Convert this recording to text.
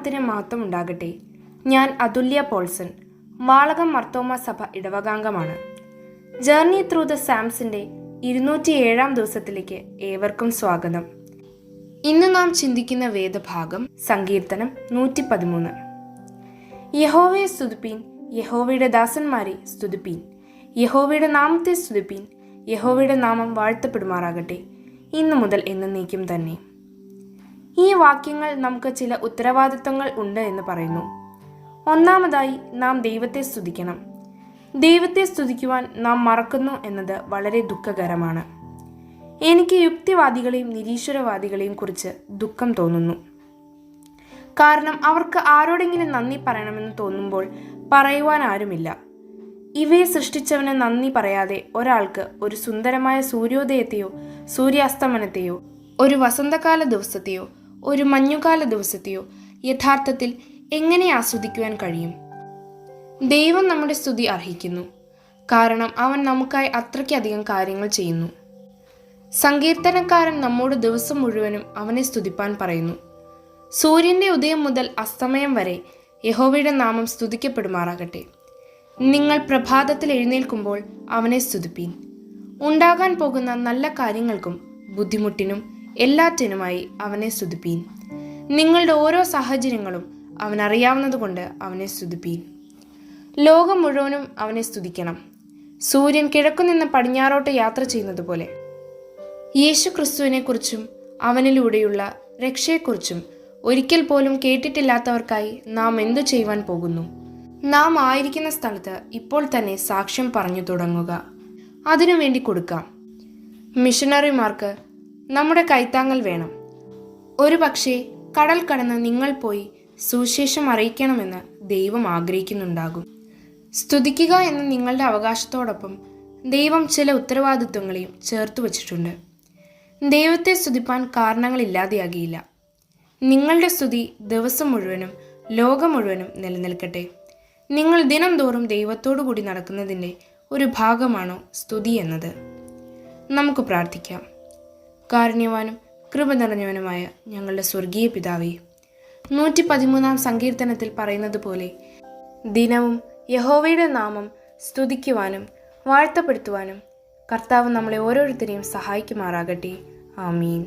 നാമത്തിന് മഹത്വം ഉണ്ടാകട്ടെ. ഞാൻ അതുല്യ പോൾസൺ, വാളകം മർത്തോമ സഭ ഇടവകാംഗമാണ്. ജേർണി ത്രൂ ദ സാംസിന്റെ 207 ദിവസത്തിലേക്ക് ഏവർക്കും സ്വാഗതം. ഇന്ന് നാം ചിന്തിക്കുന്ന വേദഭാഗം സങ്കീർത്തനം 113. യഹോവയെ സ്തുതിപ്പീൻ, യഹോവയുടെ ദാസന്മാരെ സ്തുതിപ്പീൻ, യഹോവയുടെ നാമത്തെ സ്തുതിപ്പീൻ, യഹോവയുടെ നാമം വാഴ്ത്തപ്പെടുമാറാകട്ടെ, ഇന്നു മുതൽ എന്നേക്കും തന്നെ. ഈ വാക്യങ്ങൾ നമുക്ക് ചില ഉത്തരവാദിത്വങ്ങൾ ഉണ്ട് എന്ന് പറയുന്നു. ഒന്നാമതായി, നാം ദൈവത്തെ സ്തുതിക്കണം. ദൈവത്തെ സ്തുതിക്കുവാൻ നാം മറക്കുന്നു എന്നത് വളരെ ദുഃഖകരമാണ്. എനിക്ക് യുക്തിവാദികളെയും നിരീശ്വരവാദികളെയും കുറിച്ച് ദുഃഖം തോന്നുന്നു. കാരണം അവർക്ക് ആരോടെങ്കിലും നന്ദി പറയണമെന്ന് തോന്നുമ്പോൾ പറയുവാൻ ആരുമില്ല. ഇവയെ സൃഷ്ടിച്ചവന് നന്ദി പറയാതെ ഒരാൾക്ക് ഒരു സുന്ദരമായ സൂര്യോദയത്തെയോ സൂര്യാസ്തമനത്തെയോ ഒരു വസന്തകാല ദിവസത്തെയോ ഒരു മഞ്ഞുകാല ദിവസത്തെയോ യഥാർത്ഥത്തിൽ എങ്ങനെ ആസ്വദിക്കുവാൻ കഴിയും? ദൈവം നമ്മുടെ സ്തുതി അർഹിക്കുന്നു. കാരണം അവൻ നമുക്കായി അത്രയ്ക്കധികം കാര്യങ്ങൾ ചെയ്യുന്നു. സങ്കീർത്തനക്കാരൻ നമ്മോട് ദിവസം മുഴുവനും അവനെ സ്തുതിപ്പാൻ പറയുന്നു. സൂര്യന്റെ ഉദയം മുതൽ അസ്തമയം വരെ യഹോവയുടെ നാമം സ്തുതിക്കപ്പെടുമാറാകട്ടെ. നിങ്ങൾ പ്രഭാതത്തിൽ എഴുന്നേൽക്കുമ്പോൾ അവനെ സ്തുതിപ്പീൻ. ഉണ്ടാകാൻ പോകുന്ന നല്ല കാര്യങ്ങൾക്കും ബുദ്ധിമുട്ടിനും എല്ലാറ്റിനുമായി അവനെ സ്തുതിപ്പീൻ. നിങ്ങളുടെ ഓരോ സാഹചര്യങ്ങളും അവൻ അറിയാവുന്നതുകൊണ്ട് അവനെ സ്തുതിപ്പീൻ. ലോകം മുഴുവനും അവനെ സ്തുതിക്കണം. സൂര്യൻ കിഴക്കുനിന്ന് പടിഞ്ഞാറോട്ട് യാത്ര ചെയ്യുന്നത് പോലെ. യേശു ക്രിസ്തുവിനെ കുറിച്ചും അവനിലൂടെയുള്ള രക്ഷയെക്കുറിച്ചും ഒരിക്കൽ പോലും കേട്ടിട്ടില്ലാത്തവർക്കായി നാം എന്തു ചെയ്യുവാൻ പോകുന്നു? നാം ആയിരിക്കുന്ന സ്ഥലത്ത് ഇപ്പോൾ തന്നെ സാക്ഷ്യം പറഞ്ഞു തുടങ്ങുക. അതിനുവേണ്ടി കൊടുക്കാം. മിഷനറിമാർക്ക് നമ്മുടെ കൈത്താങ്ങൽ വേണം. ഒരു പക്ഷേ കടൽ കടന്ന് നിങ്ങൾ പോയി സുവിശേഷം അറിയിക്കണമെന്ന് ദൈവം ആഗ്രഹിക്കുന്നുണ്ടാകും. സ്തുതിക്കുക എന്ന നിങ്ങളുടെ അവകാശത്തോടൊപ്പം ദൈവം ചില ഉത്തരവാദിത്വങ്ങളെയും ചേർത്ത് വച്ചിട്ടുണ്ട്. ദൈവത്തെ സ്തുതിപ്പാൻ കാരണങ്ങളില്ലാതെയാകിയില്ല. നിങ്ങളുടെ സ്തുതി ദിവസം മുഴുവനും ലോകം മുഴുവനും നിലനിൽക്കട്ടെ. നിങ്ങൾ ദിനം തോറും ദൈവത്തോടു കൂടി നടക്കുന്നതിൻ്റെ ഒരു ഭാഗമാണോ സ്തുതി എന്നത്? നമുക്ക് പ്രാർത്ഥിക്കാം. കാരുണ്യവാനും കൃപ നിറഞ്ഞവനുമായ ഞങ്ങളുടെ സ്വർഗീയ പിതാവേ, 113 സങ്കീർത്തനത്തിൽ പറയുന്നത് പോലെ ദിനവും യഹോവയുടെ നാമം സ്തുതിക്കുവാനും വാഴ്ത്തപ്പെടുത്തുവാനും കർത്താവ് നമ്മളെ ഓരോരുത്തരെയും സഹായിക്കുമാറാകട്ടെ. ആമീൻ.